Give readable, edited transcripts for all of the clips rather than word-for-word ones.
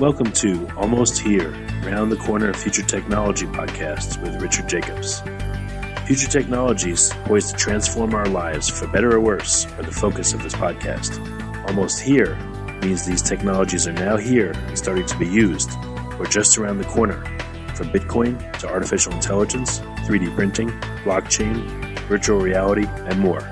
Welcome to Almost Here, Round the Corner Future Technology podcasts with Richard Jacobs. Future technologies poised to transform our lives for better or worse are the focus of this podcast. Almost here means these technologies are now here and starting to be used, or just around the corner, from Bitcoin to artificial intelligence, 3D printing, blockchain, virtual reality, and more.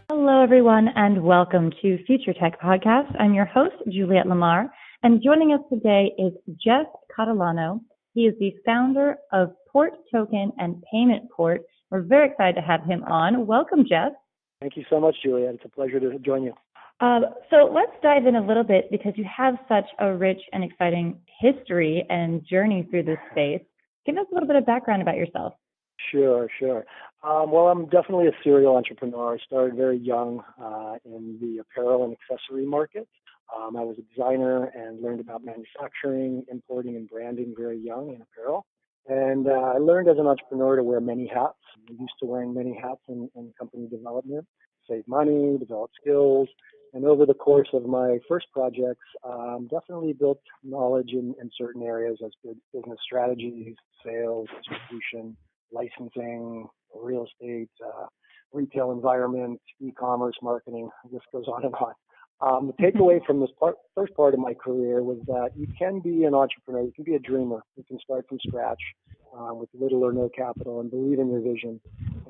Hello, everyone, and welcome to Future Tech Podcast. I'm your host, Juliette Lamar, and joining us today is Jeff Catalano. He is the founder of Port Token and Payment Port. We're very excited to have him on. Welcome, Jeff. Thank you so much, Juliette. It's a pleasure to join you. So let's dive in a little bit because you have such a rich and exciting history and journey through this space. Give us a little bit of background about yourself. Sure. Well, I'm definitely a serial entrepreneur. I started very young in the apparel and accessory market. I was a designer and learned about manufacturing, importing, and branding very young in apparel. And I learned as an entrepreneur to wear many hats. I'm used to wearing many hats in company development, save money, develop skills. And over the course of my first projects, definitely built knowledge in certain areas as business strategies, sales, distribution, licensing, real estate, retail environment, e-commerce, marketing. This goes on and on. The takeaway from this first part of my career was that you can be an entrepreneur, you can be a dreamer, you can start from scratch with little or no capital and believe in your vision.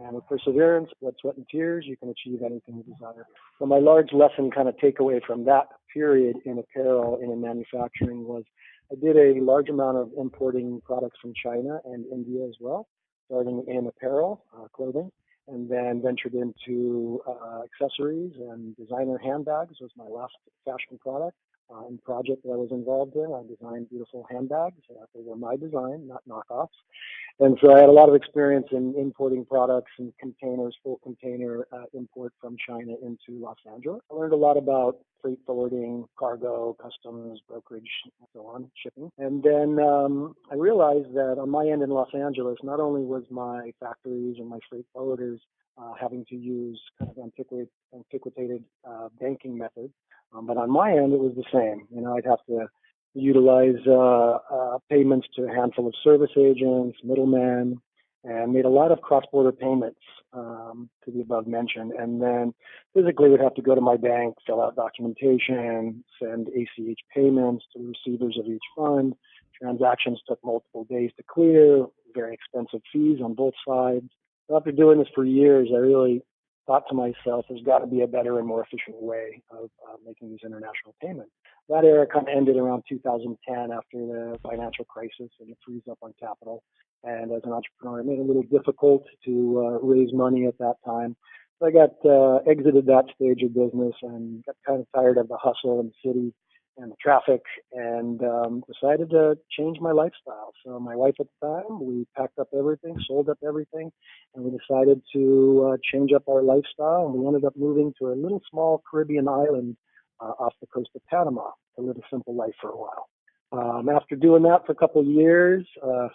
And with perseverance, blood, sweat, and tears, you can achieve anything you desire. So my large lesson kind of takeaway from that period in apparel and in manufacturing was I did a large amount of importing products from China and India as well, starting in apparel, clothing, and then ventured into accessories and designer handbags was my last fashion product and project that I was involved in. I designed beautiful handbags. They were my design, not knockoffs. And so I had a lot of experience in importing products and containers, full container import from China into Los Angeles. I learned a lot about freight forwarding, cargo, customs, brokerage, and so on, shipping. And then I realized that on my end in Los Angeles, not only was my factories and my freight forwarders having to use kind of antiquated banking methods, but on my end, it was the same. I'd have to utilize payments to a handful of service agents, middlemen, and made a lot of cross-border payments to the above mentioned. And then physically would have to go to my bank, fill out documentation, send ACH payments to the receivers of each fund. Transactions took multiple days to clear, very expensive fees on both sides. So after doing this for years, I really thought to myself, there's got to be a better and more efficient way of making these international payments. That era kind of ended around 2010 after the financial crisis and the freeze up on capital. And as an entrepreneur, it made it a little difficult to raise money at that time. So I got exited that stage of business and got kind of tired of the hustle in the city and the traffic and decided to change my lifestyle. So my wife at the time, we packed up everything, sold up everything, and we decided to change up our lifestyle. And we ended up moving to a little small Caribbean island off the coast of Panama to live a simple life for a while. After doing that for a couple of years,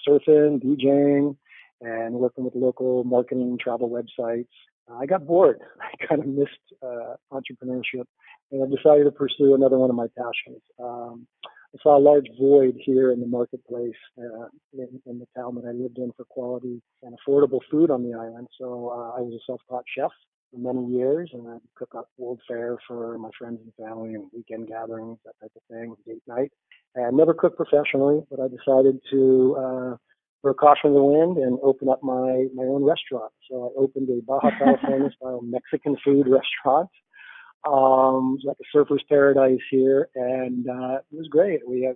surfing, DJing, and working with local marketing travel websites, I got bored. I kind of missed entrepreneurship, and I decided to pursue another one of my passions. I saw a large void here in the marketplace in the town that I lived in for quality and affordable food on the island. So I was a self-taught chef for many years, and I'd cook up world fare for my friends and family and weekend gatherings, that type of thing, date night. And never cooked professionally, but I decided to throw caution to the wind and open up my own restaurant. So I opened a Baja California style Mexican food restaurant. It was like a surfer's paradise here, and it was great. We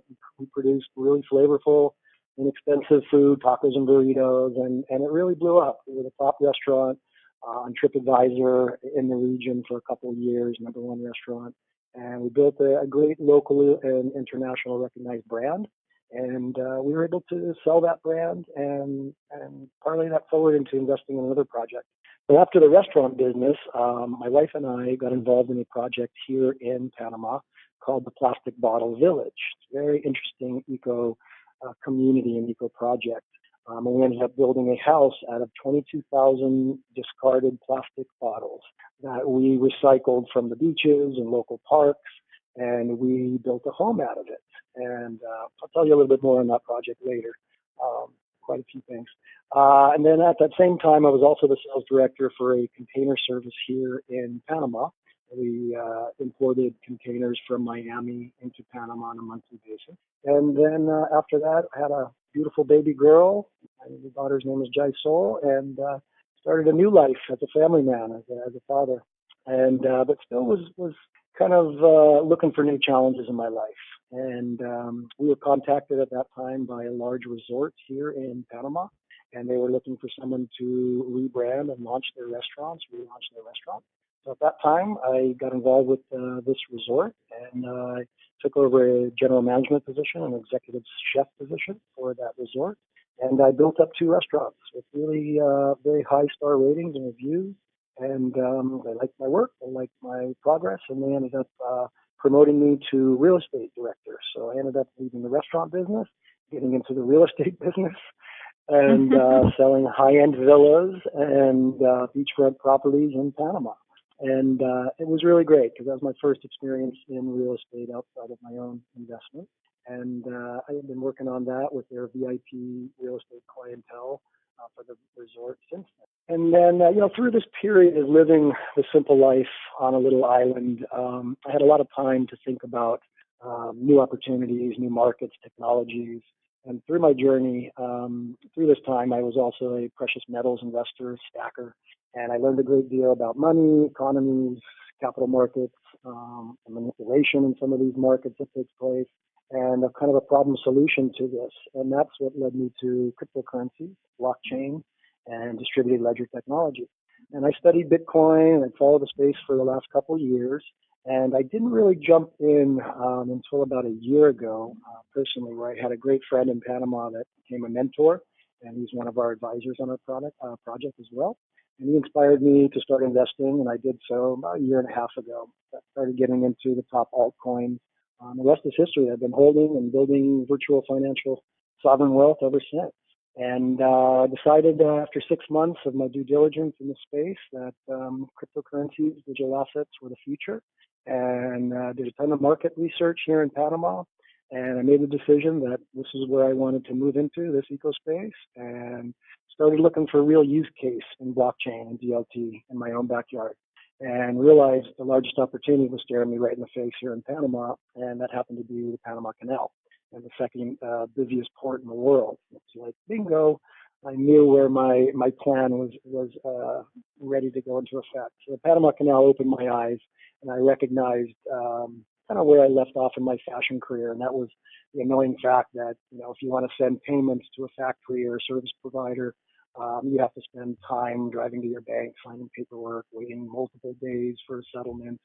produced really flavorful, inexpensive food, tacos and burritos, and it really blew up. We were the top restaurant on TripAdvisor in the region for a couple of years, #1 restaurant. And we built a great local and international recognized brand. And we were able to sell that brand and parlay that forward into investing in another project. So after the restaurant business, my wife and I got involved in a project here in Panama called the Plastic Bottle Village. It's a very interesting eco community and eco project. And we ended up building a house out of 22,000 discarded plastic bottles that we recycled from the beaches and local parks and we built a home out of it. And I'll tell you a little bit more on that project later. Quite a few things. And then at that same time, I was also the sales director for a container service here in Panama. We imported containers from Miami into Panama on a monthly basis. And then after that, I had a beautiful baby girl. My daughter's name is Jai Sol, and started a new life as a family man, as a father. And but still was kind of looking for new challenges in my life. And we were contacted at that time by a large resort here in Panama, and they were looking for someone to rebrand and relaunch their restaurant. So at that time, I got involved with this resort, and I took over a general management position, an executive chef position for that resort. And I built up 2 restaurants with really very high star ratings and reviews. And they liked my work, they liked my progress, and they ended up promoting me to real estate director. So I ended up leaving the restaurant business, getting into the real estate business, and selling high-end villas and beachfront properties in Panama. And it was really great because that was my first experience in real estate outside of my own investment. And I have been working on that with their VIP real estate clientele for the resort since then. And then, through this period of living the simple life on a little island, I had a lot of time to think about new opportunities, new markets, technologies. And through my journey, through this time, I was also a precious metals investor, stacker, and I learned a great deal about money, economies, capital markets, and manipulation in some of these markets that takes place, and a kind of a problem solution to this. And that's what led me to cryptocurrency, blockchain, and distributed ledger technology. And I studied Bitcoin and followed the space for the last couple of years. And I didn't really jump in until about a year ago, personally, where I had a great friend in Panama that became a mentor, and he's one of our advisors on our project as well. And he inspired me to start investing, and I did so about a year and a half ago. I started getting into the top altcoins. The rest is history. I've been holding and building virtual financial sovereign wealth ever since. And decided after 6 months of my due diligence in the space that cryptocurrencies, digital assets were the future. And did a ton of market research here in Panama. And I made the decision that this is where I wanted to move into, this eco space, and started looking for a real use case in blockchain and DLT in my own backyard. And realized the largest opportunity was staring me right in the face here in Panama, and that happened to be the Panama Canal, and the second busiest port in the world. It's like bingo. I knew where my plan was ready to go into effect. So the Panama Canal opened my eyes, and I recognized kind of where I left off in my fashion career, and that was the annoying fact that if you want to send payments to a factory or a service provider, you have to spend time driving to your bank, signing paperwork, waiting multiple days for a settlement.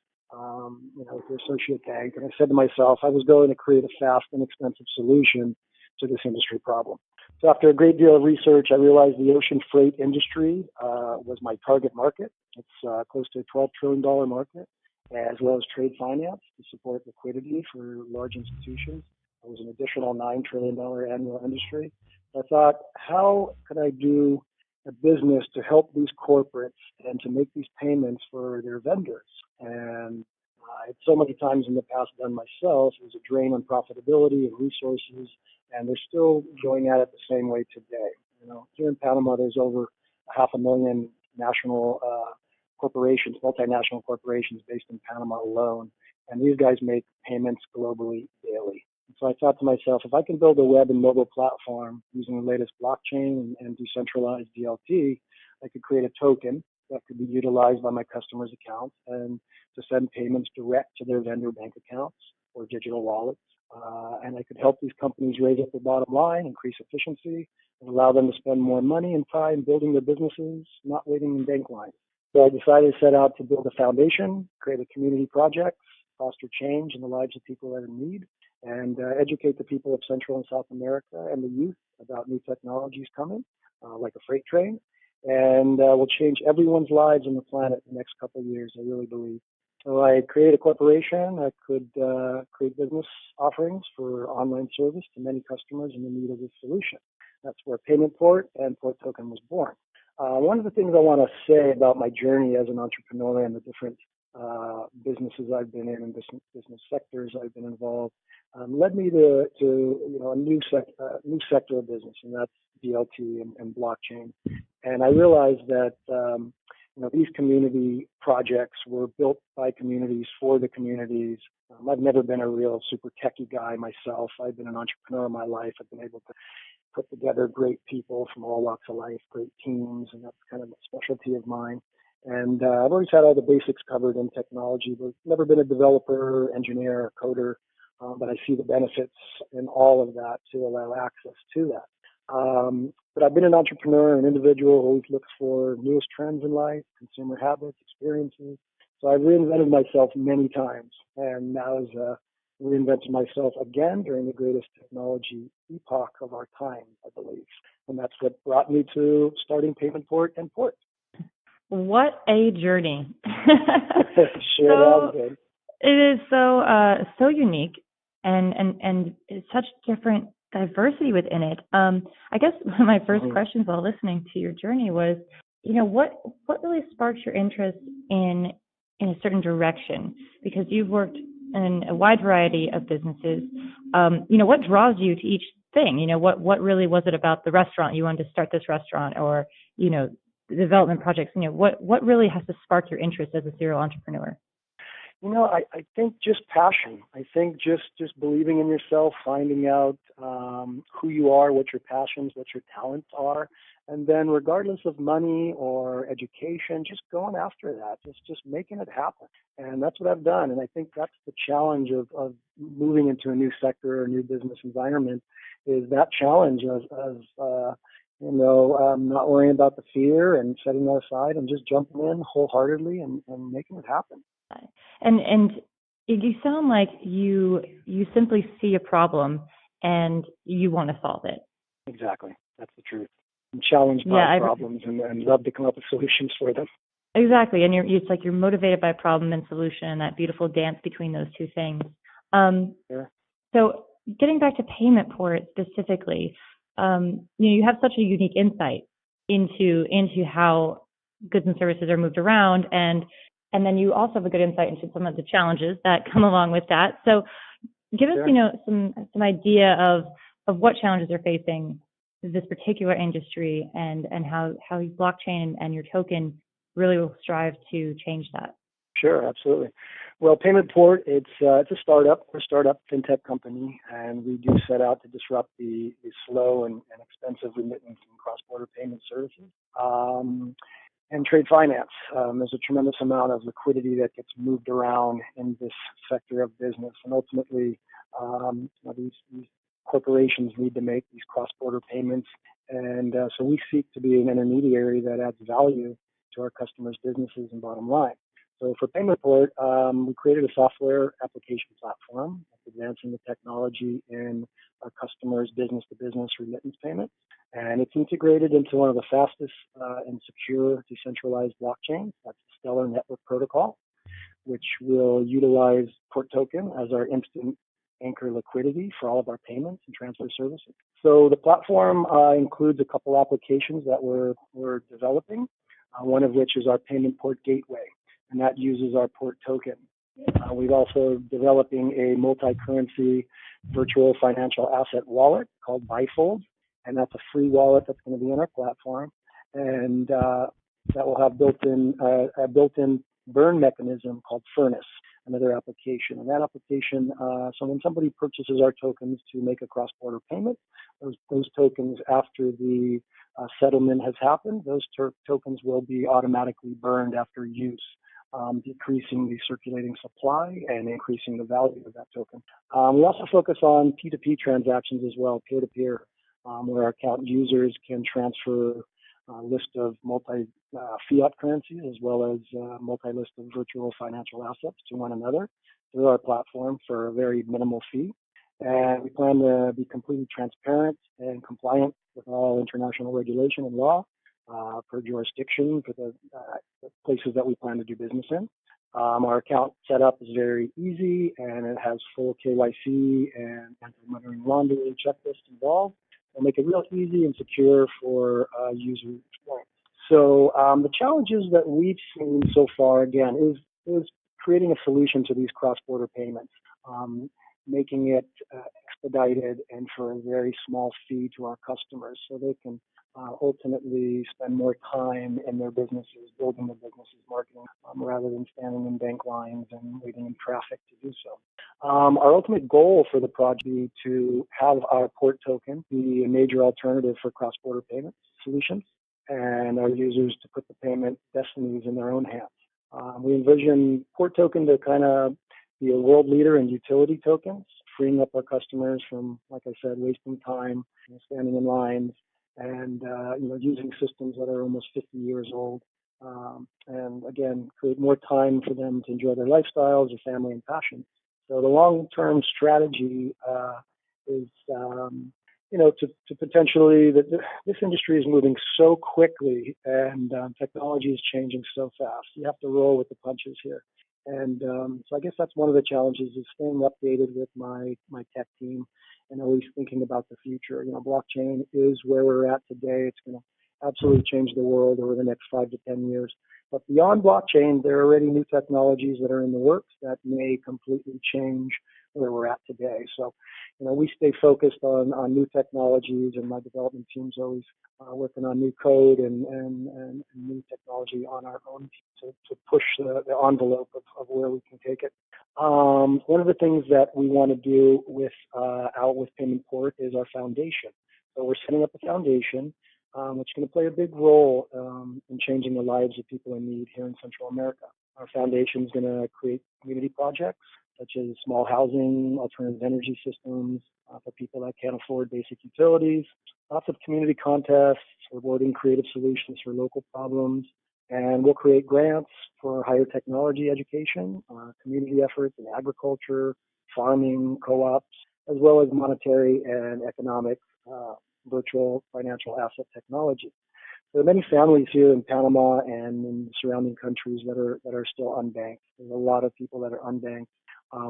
With your associate bank. And I said to myself, I was going to create a fast and expensive solution to this industry problem. So after a great deal of research, I realized the ocean freight industry was my target market. It's close to a $12 trillion market, as well as trade finance to support liquidity for large institutions. It was an additional $9 trillion annual industry. I thought, how could I do a business to help these corporates and to make these payments for their vendors? And I've so many times in the past done myself. It was a drain on profitability and resources, and they're still going at it the same way today. Here in Panama, there's over 500,000 national corporations, multinational corporations based in Panama alone, and these guys make payments globally daily. So I thought to myself, if I can build a web and mobile platform using the latest blockchain and decentralized DLT, I could create a token that could be utilized by my customers' accounts and to send payments direct to their vendor bank accounts or digital wallets. And I could help these companies raise up their bottom line, increase efficiency, and allow them to spend more money and time building their businesses, not waiting in bank lines. So I decided to set out to build a foundation, create a community project, foster change in the lives of people that are in need, and educate the people of Central and South America and the youth about new technologies coming, like a freight train, and will change everyone's lives on the planet in the next couple of years, I really believe. So I created a corporation that could create business offerings for online service to many customers in the need of this solution. That's where Payment Port and Port Token was born. One of the things I want to say about my journey as an entrepreneur and the different businesses I've been in and business sectors I've been involved, led me to a new sector of business, and that's DLT and blockchain. And I realized that these community projects were built by communities for the communities. I've never been a real super techie guy myself. I've been an entrepreneur my life. I've been able to put together great people from all walks of life, great teams, and that's kind of a specialty of mine. And I've always had all the basics covered in technology, but never been a developer, engineer, or coder. But I see the benefits in all of that to allow access to that. But I've been an entrepreneur, an individual who always looks for newest trends in life, consumer habits, experiences. So I've reinvented myself many times, and now is reinvented myself again during the greatest technology epoch of our time, I believe. And that's what brought me to starting Payment Port and Port. What a journey. Sure has been. It is so unique and it's such different diversity within it. I guess one of my first questions while listening to your journey was, what really sparked your interest in a certain direction? Because you've worked in a wide variety of businesses. What draws you to each thing? What really was it about the restaurant you wanted to start this restaurant, or the development projects? What really has to spark your interest as a serial entrepreneur? I think just passion. I think just believing in yourself, finding out who you are, what your passions, what your talents are, and then regardless of money or education, just going after that, just making it happen. And that's what I've done. And I think that's the challenge of moving into a new sector or a new business environment, is that challenge of not worrying about the fear and setting that aside and just jumping in wholeheartedly and making it happen. And you sound like you simply see a problem and you want to solve it. Exactly. That's the truth. I'm challenged by problems and love to come up with solutions for them. Exactly. And it's like you're motivated by problem and solution, and that beautiful dance between those two things. Sure. So getting back to Payment Port specifically, you have such a unique insight into how goods and services are moved around, and then you also have a good insight into some of the challenges that come along with that. So give us, some idea of what challenges are facing this particular industry, and how blockchain and your token really will strive to change that. Sure, absolutely. Well, Payment Port, it's a startup. We're a startup fintech company, and we do set out to disrupt the slow and expensive remittance and cross-border payment services. And trade finance. There's a tremendous amount of liquidity that gets moved around in this sector of business, and ultimately, these corporations need to make these cross-border payments, and so we seek to be an intermediary that adds value to our customers' businesses and bottom line. So for Payment Port, we created a software application platform that's advancing the technology in our customers' business-to-business remittance payments. And it's integrated into one of the fastest and secure decentralized blockchains. That's the Stellar Network Protocol, which will utilize Port Token as our instant anchor liquidity for all of our payments and transfer services. So the platform includes a couple applications that we're developing, one of which is our Payment Port Gateway, and that uses our Port Token. We've also developing a multi-currency virtual financial asset wallet called Bifold, and that's a free wallet that's going to be on our platform, and that will have a built-in burn mechanism called Furnace, another application. And that application, so when somebody purchases our tokens to make a cross-border payment, those tokens, after the settlement has happened, those tokens will be automatically burned after use, decreasing the circulating supply and increasing the value of that token. We also focus on P2P transactions as well, peer-to-peer, where our account users can transfer a list of multi-fiat currencies as well as multi-list of virtual financial assets to one another through our platform for a very minimal fee. And we plan to be completely transparent and compliant with all international regulation and law per jurisdiction for the places that we plan to do business in. Our account setup is very easy, and it has full KYC and anti-money laundering checklist involved. We'll make it real easy and secure for user experience. So the challenges that we've seen so far, again, is creating a solution to these cross-border payments, making it expedited and for a very small fee to our customers so they can ultimately spend more time in their businesses, building their businesses, marketing, rather than standing in bank lines and waiting in traffic to do so. Our ultimate goal for the project is to have our port token be a major alternative for cross-border payment solutions and our users to put the payment destinies in their own hands. We envision port token to kind of be a world leader in utility tokens, freeing up our customers from, like I said, wasting time, standing in lines, and using systems that are almost 50 years old. And again, create more time for them to enjoy their lifestyles, their family, and passion. So the long-term strategy is, to potentially this industry is moving so quickly, and technology is changing so fast. You have to roll with the punches here. And so I guess that's one of the challenges, is staying updated with my tech team and always thinking about the future. Blockchain is where we're at today. It's going to absolutely change the world over the next 5 to 10 years. But beyond blockchain, there are already new technologies that are in the works that may completely change where we're at today. So, we stay focused on new technologies, and my development team's always working on new code and new technology on our own to push the envelope of where we can take it. One of the things that we want to do with Payment Port is our foundation. So we're setting up a foundation which is going to play a big role in changing the lives of people in need here in Central America. Our foundation is going to create community projects such as small housing, alternative energy systems for people that can't afford basic utilities, lots of community contests, rewarding creative solutions for local problems, and we'll create grants for higher technology education, community efforts in agriculture, farming, co-ops, as well as monetary and economic virtual financial asset technology. There are many families here in Panama and in the surrounding countries that are still unbanked. There's a lot of people that are unbanked.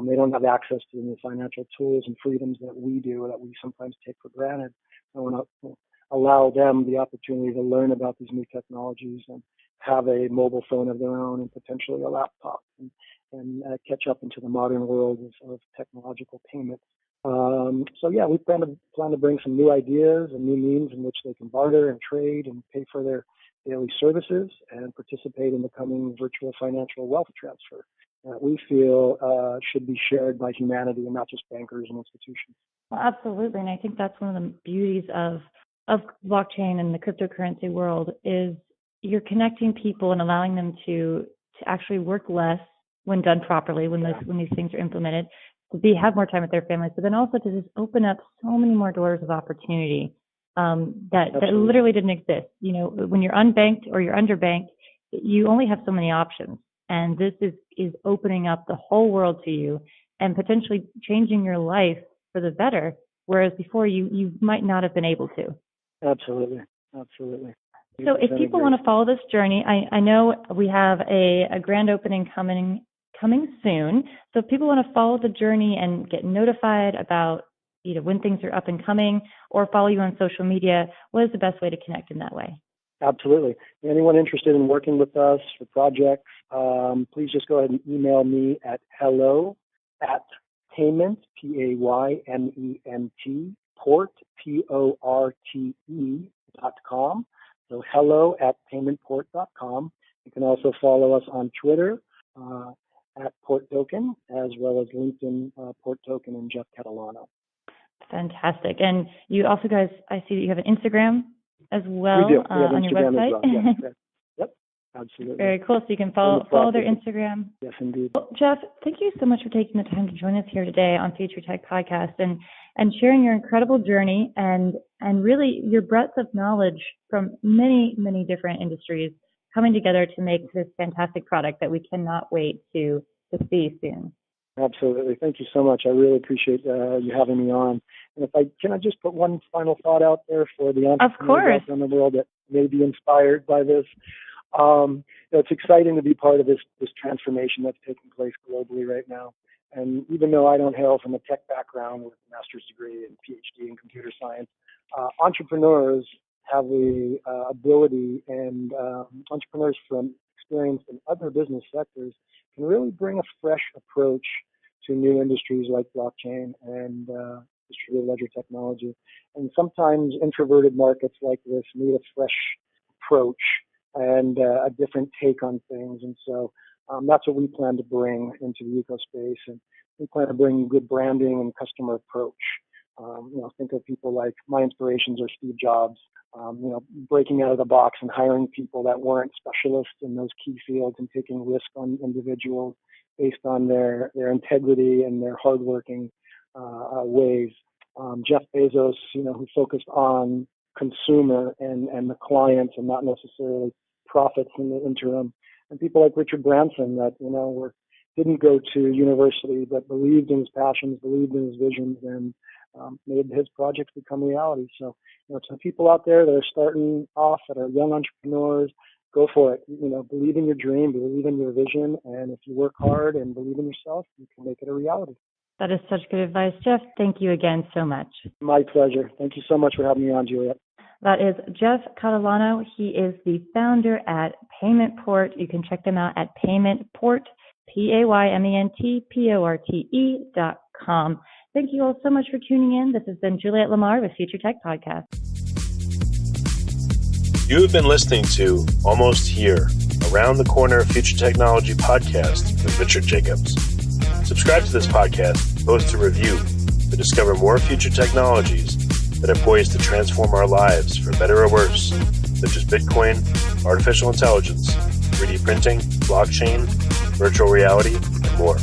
They don't have access to the financial tools and freedoms that we do, that we sometimes take for granted. I want to allow them the opportunity to learn about these new technologies and have a mobile phone of their own and potentially a laptop and catch up into the modern world of technological payments. We plan to bring some new ideas and new means in which they can barter and trade and pay for their daily services and participate in the coming virtual financial wealth transfer that we feel should be shared by humanity and not just bankers and institutions. Well, absolutely, and I think that's one of the beauties of blockchain and the cryptocurrency world is you're connecting people and allowing them to actually work less when done properly, when these things are implemented, to have more time with their families, but then also to just open up so many more doors of opportunity that literally didn't exist. When you're unbanked or you're underbanked, you only have so many options. And this is opening up the whole world to you and potentially changing your life for the better, whereas before you might not have been able to. Absolutely. So if people want to follow this journey, I know we have a grand opening coming soon. So if people want to follow the journey and get notified about when things are up and coming, or follow you on social media, what is the best way to connect in that way? Absolutely. Anyone interested in working with us for projects, please just go ahead and email me at hello@payment, PAYMENT, port, PORTE.com. So hello@paymentport.com. You can also follow us on Twitter at Port Token, as well as LinkedIn, Port Token, and Jeff Catalano. Fantastic. And you also guys, I see that you have an Instagram as well. We do. On your website. As well. Yes. Yep, absolutely. Very cool. So you can follow their Instagram. Yes, indeed. Well, Jeff, thank you so much for taking the time to join us here today on Future Tech Podcast and sharing your incredible journey and really your breadth of knowledge from many, many different industries coming together to make this fantastic product that we cannot wait to see soon. Absolutely. Thank you so much. I really appreciate you having me on. And can I just put one final thought out there for the entrepreneurs out in the world that may be inspired by this? It's exciting to be part of this transformation that's taking place globally right now. And even though I don't hail from a tech background with a master's degree and PhD in computer science, entrepreneurs have the ability, and entrepreneurs from experience in other business sectors can really bring a fresh approach to new industries like blockchain and distributed ledger technology. And sometimes introverted markets like this need a fresh approach and a different take on things. And so that's what we plan to bring into the ecospace. And we plan to bring good branding and customer approach. Think of people like my inspirations are Steve Jobs, breaking out of the box and hiring people that weren't specialists in those key fields and taking risk on individuals based on their integrity and their hardworking ways. Jeff Bezos, who focused on consumer and the clients and not necessarily profits in the interim. And people like Richard Branson that, didn't go to university, but believed in his passions, believed in his visions, and made his projects become reality. So, to people out there that are starting off, that are young entrepreneurs, go for it. Believe in your dream, believe in your vision, and if you work hard and believe in yourself, you can make it a reality. That is such good advice, Jeff. Thank you again so much. My pleasure. Thank you so much for having me on, Juliet. That is Jeff Catalano. He is the founder at Paymentport. You can check them out at Paymentport, PAYMENTPORTE.com. Thank you all so much for tuning in. This has been Juliet Lamar with Future Tech Podcast. You have been listening to Almost Here, Around the Corner Future Technology Podcast with Richard Jacobs. Subscribe to this podcast, post a review to discover more future technologies that are poised to transform our lives for better or worse, such as Bitcoin, artificial intelligence, 3D printing, blockchain, virtual reality, and more.